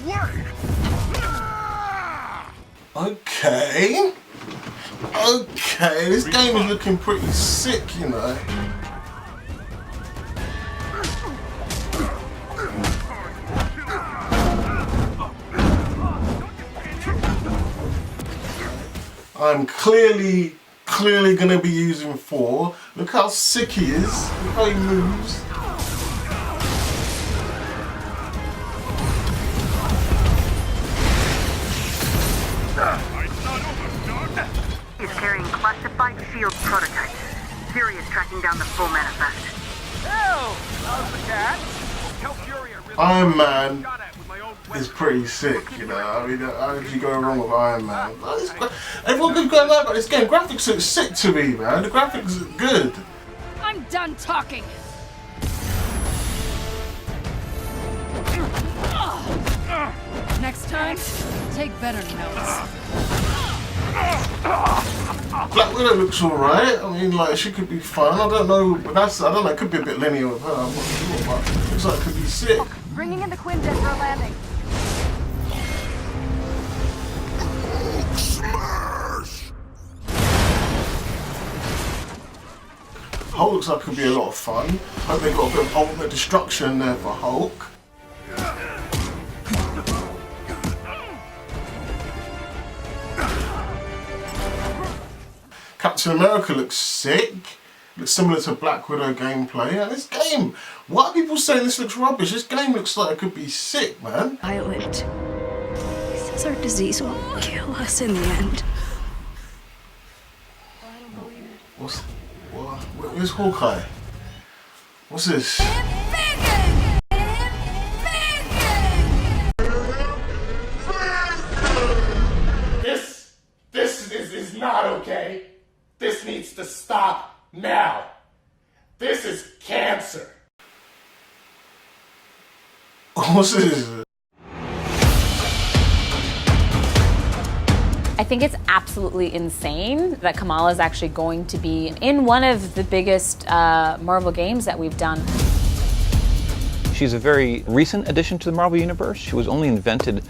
way! Okay. Okay, this game is looking pretty sick, you know. I'm clearly gonna be using 4. Look how sick he is. Look how he moves. Is carrying classified shield prototypes. Fury is tracking down the full manifest. Oh, how's the cat? Tell Fury I really Iron Man got it with my own is pretty sick, you know. I mean, how could you go wrong with Iron Man? Everyone could go mad about this game. Graphics look sick to me, man. The graphics look good. I'm done talking. Next time, take better notes. Black Widow looks alright. I mean, like, she could be fun. I don't know, but I don't know. It could be a bit linear with her. I'm not sure, but it looks like it could be sick. Bringing in the Quinjet for a landing. smash! Hulk looks like it could be a lot of fun. Hope they got a bit of ultimate destruction there for Hulk. Captain America looks sick. Looks similar to Black Widow gameplay. And this game, why are people saying this looks rubbish? This game looks like it could be sick, man. Violet. He says our disease will kill us in the end. Where's Hawkeye? What's this? This is not okay. This needs to stop now. This is cancer. What's this? I think it's absolutely insane that Kamala is actually going to be in one of the biggest Marvel games that we've done. She's a very recent addition to the Marvel Universe. She was only invented,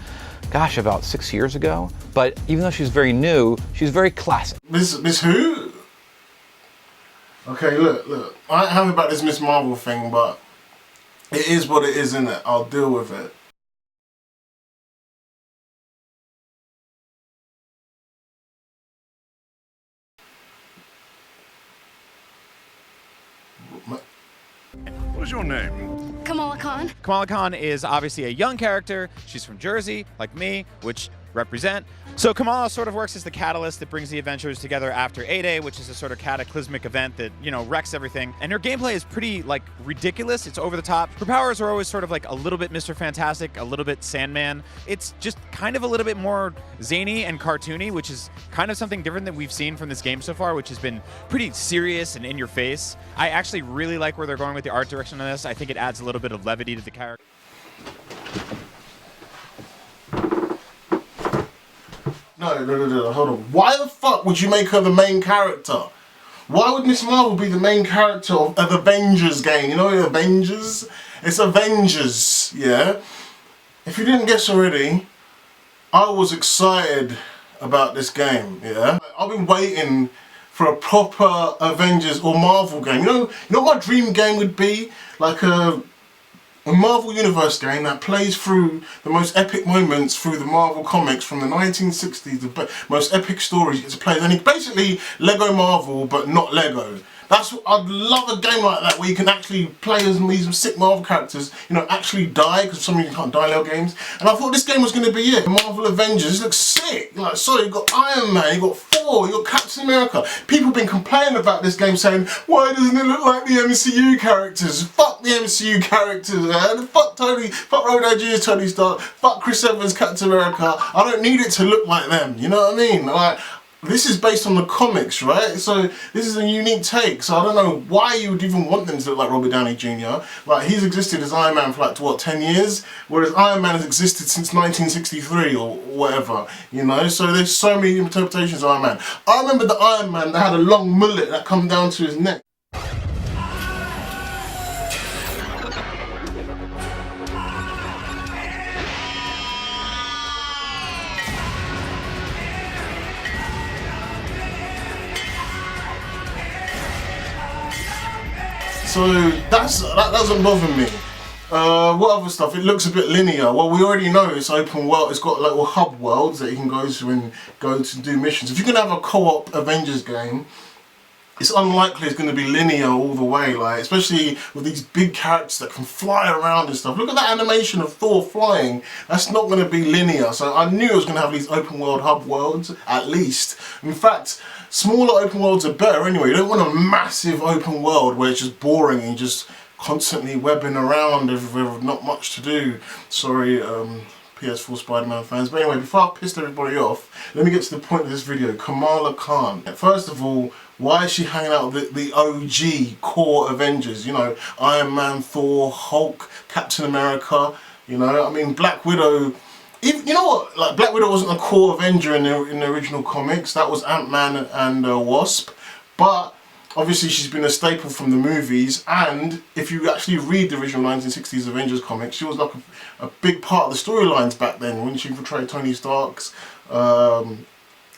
gosh, about 6 years ago. But even though she's very new, she's very classic. Miss who? Okay, look. I ain't happy about this Miss Marvel thing, but it is what it is, innit? I'll deal with it. What's your name? Kamala Khan. Kamala Khan is obviously a young character. She's from Jersey, like me, which represent. So Kamala sort of works as the catalyst that brings the Avengers together after 8A, which is a sort of cataclysmic event that, you know, wrecks everything. And her gameplay is pretty, like, ridiculous. It's over the top. Her powers are always sort of like a little bit Mr. Fantastic, a little bit Sandman. It's just kind of a little bit more zany and cartoony, which is kind of something different than we've seen from this game so far, which has been pretty serious and in your face. I actually really like where they're going with the art direction on this. I think it adds a little bit of levity to the character. No, hold on. Why the fuck would you make her the main character? Why would Miss Marvel be the main character of an Avengers game? You know Avengers? It's Avengers, yeah? If you didn't guess already, I was excited about this game, yeah? I've been waiting for a proper Avengers or Marvel game. You know what my dream game would be? Like a Marvel Universe game that plays through the most epic moments through the Marvel comics from the 1960s, the most epic stories you get to play. And basically Lego Marvel, but not Lego. I'd love a game like that where you can actually play as these sick Marvel characters, you know, actually die, because some of you can't die in Lego games. And I thought this game was going to be it. Marvel Avengers, this looks sick. Like, sorry, you've got Iron Man, you've got Thor, you've got Captain America. People have been complaining about this game saying, why doesn't it look like the MCU characters? Fuck the MCU characters, man. Fuck Tony, fuck Robert Downey Jr. Tony Stark, fuck Chris Evans, Captain America. I don't need it to look like them, you know what I mean? Like, this is based on the comics, right? So this is a unique take. So I don't know why you would even want them to look like Robert Downey Jr. Like, he's existed as Iron Man for like, what, 10 years? Whereas Iron Man has existed since 1963 or whatever, you know? So there's so many interpretations of Iron Man. I remember the Iron Man that had a long mullet that come down to his neck. So that doesn't bother me. What other stuff? It looks a bit linear. Well, we already know it's open world. It's got little hub worlds that you can go to and go to do missions. If you're gonna have a co-op Avengers game, it's unlikely it's going to be linear all the way, like, especially with these big characters that can fly around and stuff. Look at that animation of Thor flying. That's not going to be linear. So I knew it was going to have these open world hub worlds, at least. In fact, smaller open worlds are better anyway. You don't want a massive open world where it's just boring and you're just constantly webbing around with not much to do. Sorry, PS4 Spider-Man fans. But anyway, before I pissed everybody off, let me get to the point of this video. Kamala Khan. First of all, why is she hanging out with the OG core Avengers? You know, Iron Man, Thor, Hulk, Captain America. You know, I mean, Black Widow. You know what? Like, Black Widow wasn't a core Avenger in the original comics. That was Ant-Man and Wasp. But obviously she's been a staple from the movies, and if you actually read the original 1960s Avengers comics, she was like a big part of the storylines back then when she portrayed Tony Stark's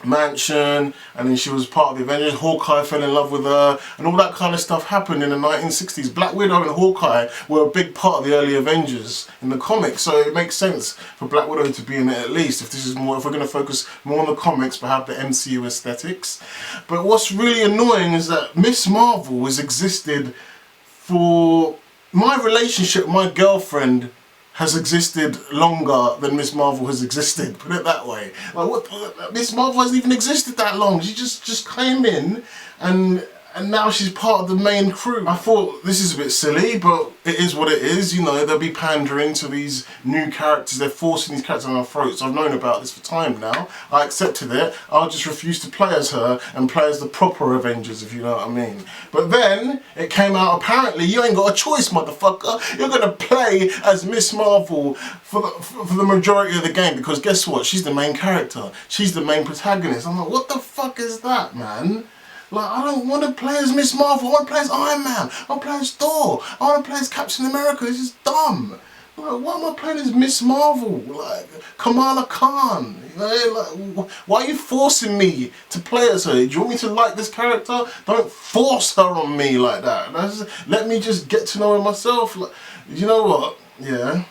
mansion, and then she was part of the Avengers. Hawkeye fell in love with her, and all that kind of stuff happened in the 1960s. Black Widow and Hawkeye were a big part of the early Avengers in the comics, so it makes sense for Black Widow to be in it at least. If this is more, if we're going to focus more on the comics but have the MCU aesthetics. But what's really annoying is that Miss Marvel has existed for my relationship, my girlfriend has existed longer than Miss Marvel has existed, put it that way. Like, what, Miss Marvel hasn't even existed that long. She just came in and now she's part of the main crew. I thought this is a bit silly, but it is what it is. You know, they'll be pandering to these new characters. They're forcing these characters on our throats. I've known about this for time now. I accepted it. I'll just refuse to play as her and play as the proper Avengers, if you know what I mean. But then it came out, apparently you ain't got a choice, motherfucker. You're gonna play as Miss Marvel for the majority of the game, because guess what? She's the main character. She's the main protagonist. I'm like, what the fuck is that, man? Like, I don't want to play as Miss Marvel. I want to play as Iron Man. I want to play as Thor. I want to play as Captain America. This is dumb. Like, why am I playing as Miss Marvel? Like, Kamala Khan. You know, like, why are you forcing me to play as her? Do you want me to like this character? Don't force her on me like that. Let me just get to know her myself. Like, you know what? Yeah.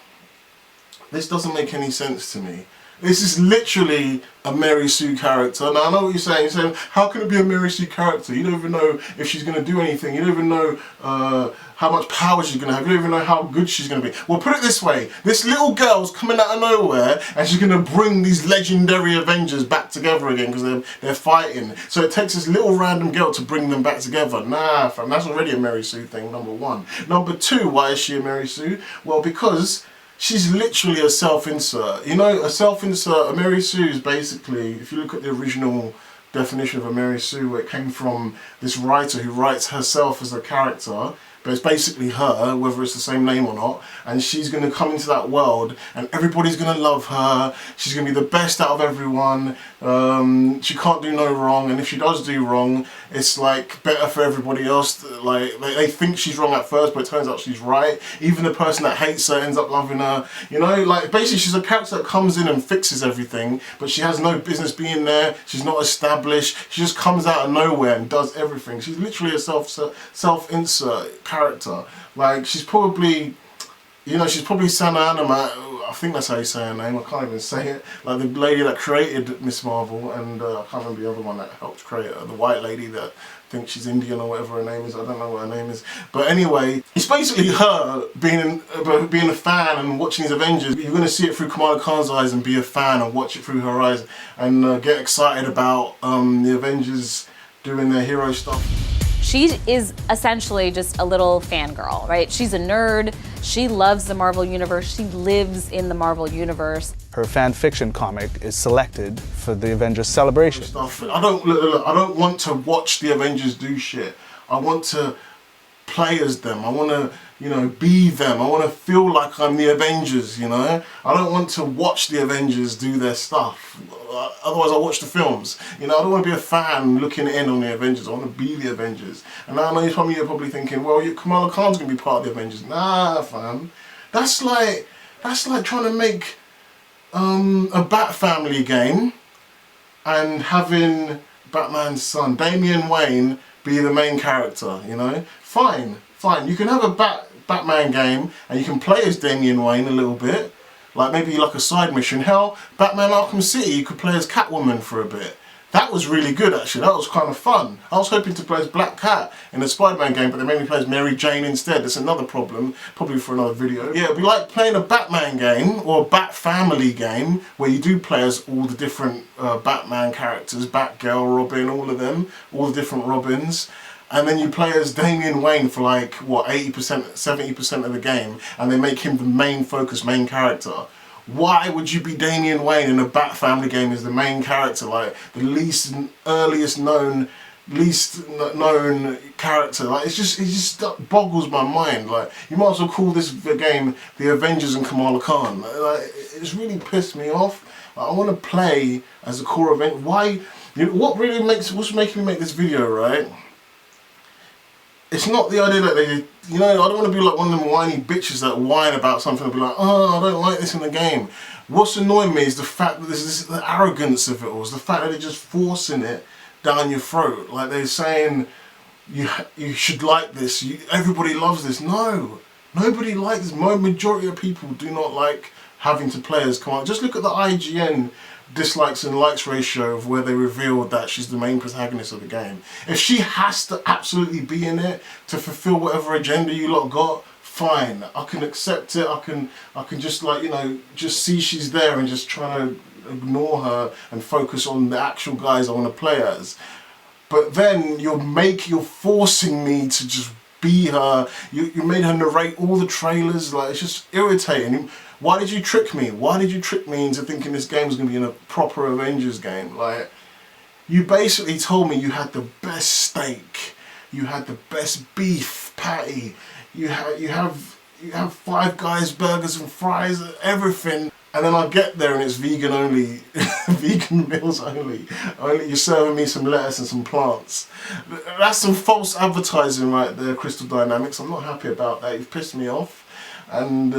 This doesn't make any sense to me. This is literally a Mary Sue character. Now I know what you're saying. You're saying, how can it be a Mary Sue character? You don't even know if she's going to do anything. You don't even know how much power she's going to have. You don't even know how good she's going to be. Well, put it this way. This little girl's coming out of nowhere and she's going to bring these legendary Avengers back together again because they're fighting. So it takes this little random girl to bring them back together. Nah, fam, that's already a Mary Sue thing, number one. Number two, why is she a Mary Sue? Well, because she's literally a self-insert. You know, a self-insert, a Mary Sue is basically, if you look at the original definition of a Mary Sue, where it came from this writer who writes herself as a character, but it's basically her, whether it's the same name or not, and she's going to come into that world and everybody's going to love her. She's going to be the best out of everyone. She can't do no wrong, and if she does do wrong, it's like better for everybody else. Like, they think she's wrong at first, but it turns out she's right. Even the person that hates her ends up loving her. You know, like, basically she's a character that comes in and fixes everything, but she has no business being there. She's not established. She just comes out of nowhere and does everything. She's literally a self-insert character. Like, she's probably, you know, she's probably Sana Anima. I think that's how you say her name. I can't even say it. Like, the lady that created Miss Marvel, and I can't remember the other one that helped create her. The white lady that thinks she's Indian or whatever her name is. I don't know what her name is. But anyway, it's basically her being a fan and watching these Avengers. You're going to see it through Kamala Khan's eyes and be a fan and watch it through her eyes and get excited about the Avengers doing their hero stuff. She is essentially just a little fangirl, right? She's a nerd. She loves the Marvel Universe. She lives in the Marvel Universe. Her fan fiction comic is selected for the Avengers celebration. I don't want to watch the Avengers do shit. I want to play as them. I want to, you know, be them. I want to feel like I'm the Avengers, you know? I don't want to watch the Avengers do their stuff. Otherwise I'll watch the films. You know, I don't want to be a fan looking in on the Avengers. I want to be the Avengers. And I know you're probably thinking, well, Kamala Khan's going to be part of the Avengers. Nah, fam. That's like trying to make a Bat Family game and having Batman's son, Damian Wayne, be the main character, you know? Fine, fine. You can have a Batman game and you can play as Damian Wayne a little bit. Like maybe like a side mission. Hell, Batman Arkham City, you could play as Catwoman for a bit. That was really good actually, that was kind of fun. I was hoping to play as Black Cat in the Spider-Man game, but they made me play as Mary Jane instead. That's another problem, probably for another video. Yeah, it'd be like playing a Batman game, or a Bat Family game, where you do play as all the different Batman characters, Batgirl, Robin, all of them, all the different Robins. And then you play as Damian Wayne for like, what, 80%, 70% of the game, and they make him the main focus, main character. Why would you be Damian Wayne in a Bat Family game as the main character, like the least known character? Like it just boggles my mind. Like you might as well call this game the Avengers and Kamala Khan. Like it's really pissed me off. Like, I want to play as a core event. Why? You know, what's making me make this video, right? It's not the idea that they, you know, I don't want to be like one of them whiny bitches that whine about something and be like, oh, I don't like this in the game. What's annoying me is the fact that there's the arrogance of it all. It's the fact that they're just forcing it down your throat. Like they're saying, you should like this, everybody loves this. No, nobody likes this. Majority of people do not like having to play as Kamala. Just look at the IGN dislikes and likes ratio of where they revealed that she's the main protagonist of the game. If she has to absolutely be in it to fulfill whatever agenda you lot got, fine, I can accept it. I can just like, you know, just see she's there and just try to ignore her and focus on the actual guys I want to play as. But then you're forcing me to just be her. You made her narrate all the trailers. Like it's just irritating. Why did you trick me? Why did you trick me into thinking this game was going to be in a proper Avengers game? Like, you basically told me you had the best steak, you had the best beef patty, you have Five Guys burgers and fries, everything, and then I get there and it's vegan only, vegan meals only. Only you're serving me some lettuce and some plants. That's some false advertising right there, Crystal Dynamics. I'm not happy about that. You've pissed me off. And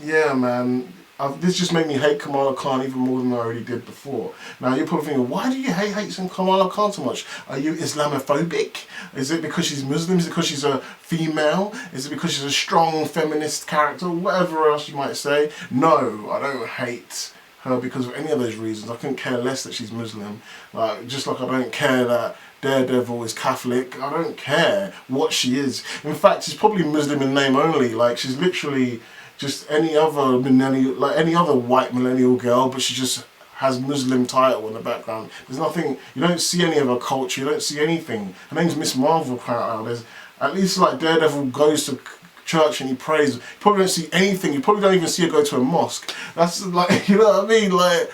yeah, man, this just made me hate Kamala Khan even more than I already did before. Now you're probably thinking, why do you hate Kamala Khan so much? Are you Islamophobic? Is it because she's Muslim? Is it because she's a female? Is it because she's a strong feminist character? Whatever else you might say. No, I don't hate her because of any of those reasons. I couldn't care less that she's Muslim. Like, just like I don't care that Daredevil is Catholic. I don't care what she is. In fact, she's probably Muslim in name only. Like, she's literally just any other millennial, like any other white millennial girl, but she just has Muslim title in the background. There's nothing, you don't see any of her culture, you don't see anything. Her name's Miss Marvel. There's at least like Daredevil goes to church and he prays. You probably don't see anything. You probably don't even see her go to a mosque. That's like, you know what I mean? Like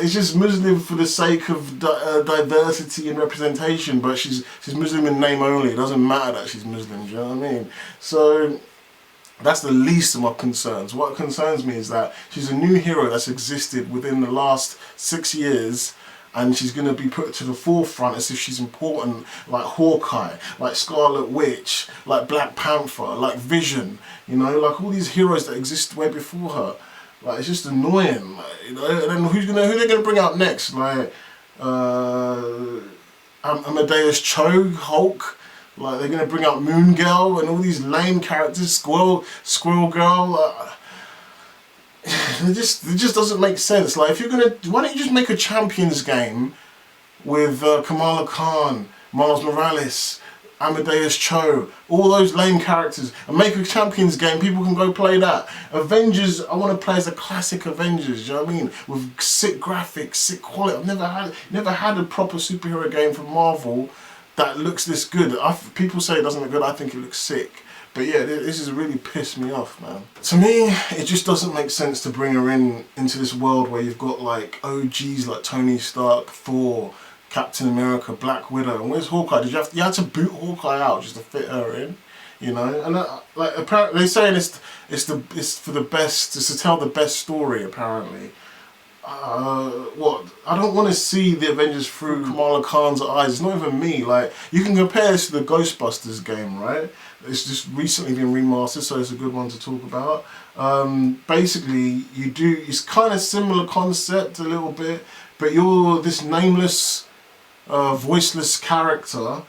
it's just Muslim for the sake of diversity and representation, but she's Muslim in name only. It doesn't matter that she's Muslim, do you know what I mean? So that's the least of my concerns. What concerns me is that she's a new hero that's existed within the last 6 years, and she's going to be put to the forefront as if she's important, like Hawkeye, like Scarlet Witch, like Black Panther, like Vision, you know, like all these heroes that exist way before her. Like, it's just annoying, like, you know. And then who they're gonna bring out next? Like Amadeus Cho, Hulk. Like, they're gonna bring out Moon Girl and all these lame characters, Squirrel Girl. It just doesn't make sense. Like, if you're gonna, why don't you just make a Champions game with Kamala Khan, Miles Morales, Amadeus Cho, all those lame characters, and make a Champions game. People can go play that. Avengers, I want to play as a classic Avengers, you know what I mean? With sick graphics, sick quality. I've never had a proper superhero game from Marvel that looks this good. People say it doesn't look good, I think it looks sick. But yeah, this has really pissed me off, man. To me, it just doesn't make sense to bring her into this world where you've got like OGs like Tony Stark, Thor, Captain America, Black Widow, and where's Hawkeye? You had to boot Hawkeye out just to fit her in, you know? And like apparently they're saying it's for the best, it's to tell the best story apparently. What? I don't want to see the Avengers through Kamala Khan's eyes. It's not even me. Like, you can compare this to the Ghostbusters game, right? It's just recently been remastered, so it's a good one to talk about. Basically, it's kind of similar concept a little bit, but you're this nameless, voiceless character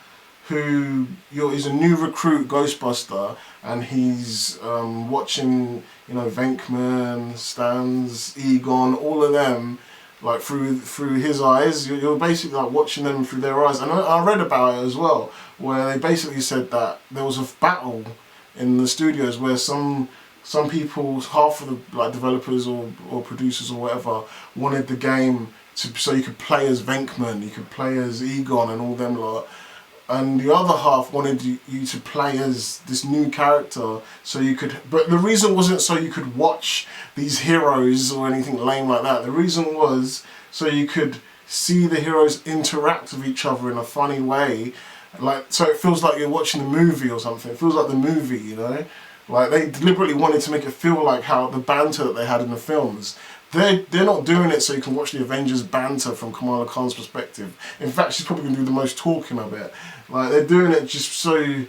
he's a new recruit Ghostbuster, and he's watching, you know, Venkman, Stans, Egon, all of them, like through his eyes. You're basically like watching them through their eyes. And I read about it as well, where they basically said that there was a battle in the studios where some people, half of the like developers or producers or whatever, wanted the game so you could play as Venkman, you could play as Egon and all them lot, and the other half wanted you to play as this new character so you could, but the reason wasn't so you could watch these heroes or anything lame like that. The reason was so you could see the heroes interact with each other in a funny way, like, so it feels like you're watching the movie or something. It feels like the movie, you know? Like, they deliberately wanted to make it feel like how the banter that they had in the films. They're not doing it so you can watch the Avengers banter from Kamala Khan's perspective. In fact, she's probably going to do the most talking of it. Like, they're doing it just so...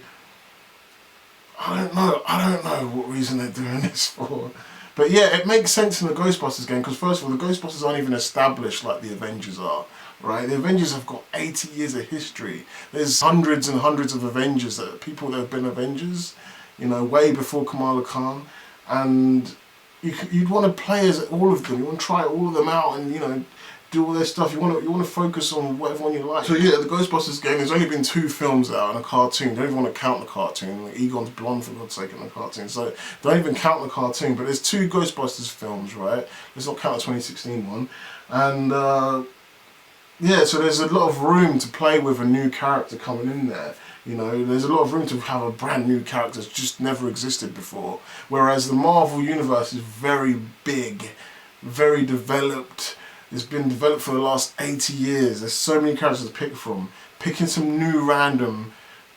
I don't know what reason they're doing this for. But yeah, it makes sense in the Ghostbusters game, because first of all, the Ghostbusters aren't even established like the Avengers are. Right? The Avengers have got 80 years of history. There's hundreds and hundreds of Avengers, people that have been Avengers, you know, way before Kamala Khan. And you'd want to play as all of them. You want to try all of them out and, you know, do all their stuff. You want to focus on whatever one you like. So yeah, the Ghostbusters game, there's only been 2 films out and a cartoon. Don't even want to count the cartoon. Egon's blonde, for God's sake, in the cartoon. So don't even count the cartoon. But there's 2 Ghostbusters films, right? Let's not count the 2016 one. And yeah, so there's a lot of room to play with a new character coming in there. You know, there's a lot of room to have a brand new character that's just never existed before. Whereas the Marvel Universe is very big, very developed. It's been developed for the last 80 years. There's so many characters to pick from. Picking some new random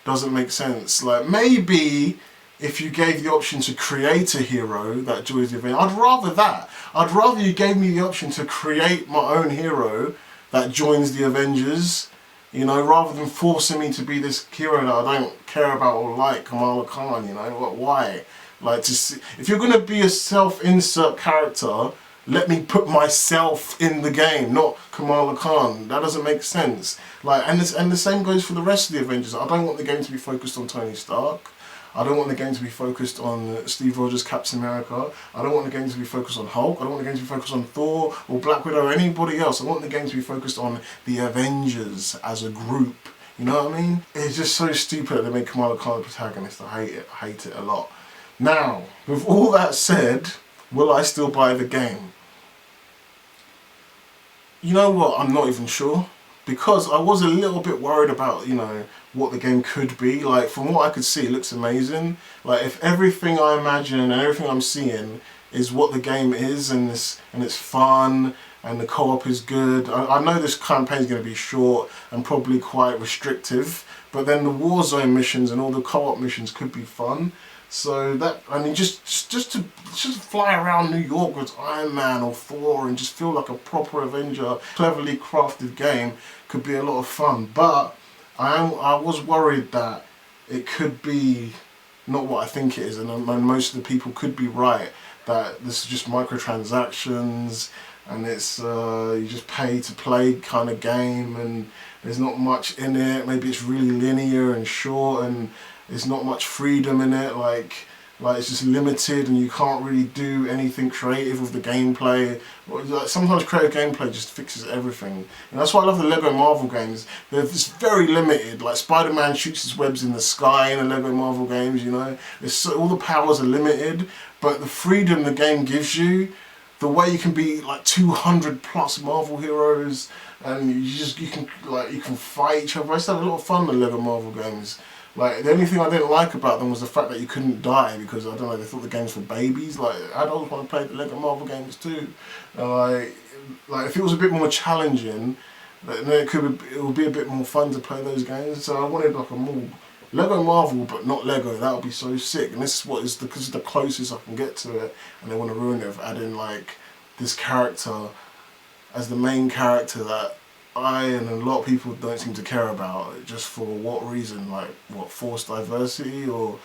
doesn't make sense. Like, maybe if you gave the option to create a hero that joins the event, I'd rather that. I'd rather you gave me the option to create my own hero that joins the Avengers, you know, rather than forcing me to be this hero that I don't care about or like, Kamala Khan, you know. Why? Like, to see, if you're going to be a self-insert character, let me put myself in the game, not Kamala Khan. That doesn't make sense. Like, and the same goes for the rest of the Avengers. I don't want the game to be focused on Tony Stark. I don't want the game to be focused on Steve Rogers' Captain America. I don't want the game to be focused on Hulk. I don't want the game to be focused on Thor or Black Widow or anybody else. I want the game to be focused on the Avengers as a group. You know what I mean? It's just so stupid that they make Kamala Khan the protagonist. I hate it. I hate it a lot. Now, with all that said, will I still buy the game? You know what? I'm not even sure. Because I was a little bit worried about, you know, what the game could be. Like, from what I could see, it looks amazing. Like, if everything I imagine and everything I'm seeing is what the game is, and it's fun, and the co-op is good. I know this campaign is going to be short and probably quite restrictive, but then the Warzone missions and all the co-op missions could be fun. So that, I mean, just fly around New York with Iron Man or Thor and just feel like a proper Avenger, cleverly crafted game could be a lot of fun. But I was worried that it could be not what I think it is, and most of the people could be right, that this is just microtransactions and it's you just pay to play kind of game and there's not much in it. Maybe it's really linear and short and there's not much freedom in it, like it's just limited and you can't really do anything creative with the gameplay. Like, sometimes creative gameplay just fixes everything. And that's why I love the Lego Marvel games. They're just very limited. Like, Spider-Man shoots his webs in the sky in the Lego Marvel games, you know. All the powers are limited, but the freedom the game gives you, the way you can be like 200 plus Marvel heroes and you can fight each other. I used to have a lot of fun with Lego Marvel games. Like, the only thing I didn't like about them was the fact that you couldn't die, because, I don't know, they thought the game's for babies. Like, adults want to play the Lego Marvel games too. Like if it was a bit more challenging, then it would be a bit more fun to play those games. So I wanted like a more Lego Marvel, but not Lego. That would be so sick. And this is because it's the closest I can get to it, and they want to ruin it with adding like this character as the main character that I and a lot of people don't seem to care about. Just for what reason? Like, what, forced diversity or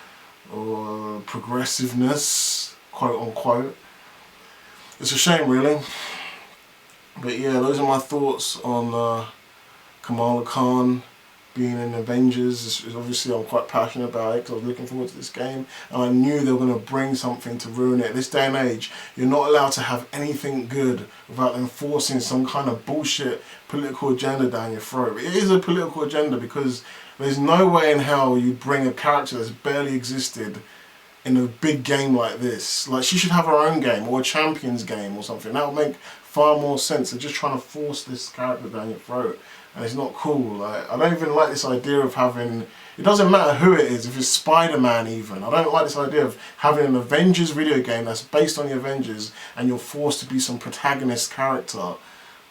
progressiveness, quote unquote. It's a shame, really. But yeah, those are my thoughts on Kamala Khan being in Avengers. Obviously I'm quite passionate about it because I was looking forward to this game, and I knew they were going to bring something to ruin it. This day and age, you're not allowed to have anything good without them forcing some kind of bullshit political agenda down your throat. It is a political agenda because there's no way in hell you bring a character that's barely existed in a big game like this. Like, she should have her own game or a Champions game or something. That would make far more sense than just trying to force this character down your throat. And it's not cool. Like, I don't even like this idea of having, it doesn't matter who it is, if it's Spider-Man even. I don't like this idea of having an Avengers video game that's based on the Avengers and you're forced to be some protagonist character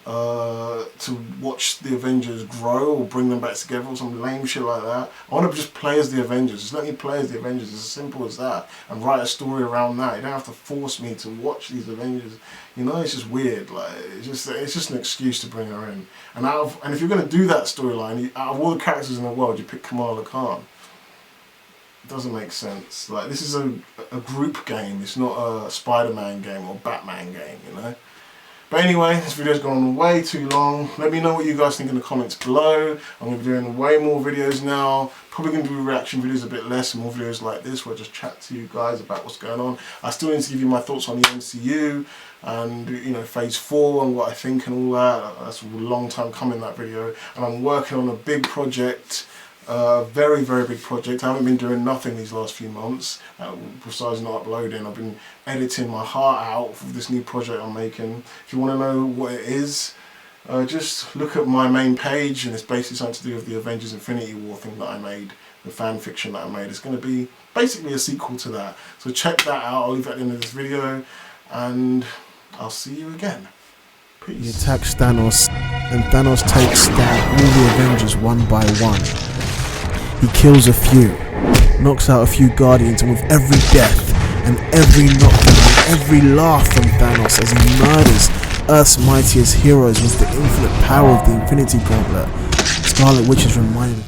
to watch the Avengers grow or bring them back together or some lame shit like that. I want to just play as the Avengers. Just let me play as the Avengers. It's as simple as that, and write a story around that. You don't have to force me to watch these Avengers. You know, it's just weird. Like, it's just an excuse to bring her in. And if you're going to do that storyline, out of all the characters in the world, you pick Kamala Khan. It doesn't make sense. Like, this is a group game. It's not a Spider-Man game or Batman game, you know. But anyway, this video's gone on way too long. Let me know what you guys think in the comments below. I'm going to be doing way more videos now. Probably going to do reaction videos a bit less and more videos like this where I just chat to you guys about what's going on. I still need to give you my thoughts on the MCU and, you know, phase 4 and what I think and all that. That's a long time coming, that video. And I'm working on a big project. Very, very big project. I haven't been doing nothing these last few months besides not uploading. I've been editing my heart out for this new project I'm making. If you want to know what it is, just look at my main page, and it's basically something to do with the Avengers Infinity War thing that I made, the fan fiction that I made. It's going to be basically a sequel to that. So check that out. I'll leave that at the end of this video, and I'll see you again. Peace. He attacks Thanos, and Thanos takes down all the Avengers one by one. He kills a few, knocks out a few Guardians, and with every death and every knockdown and every laugh from Thanos as he murders Earth's mightiest heroes with the infinite power of the Infinity Gauntlet, Scarlet Witch is reminded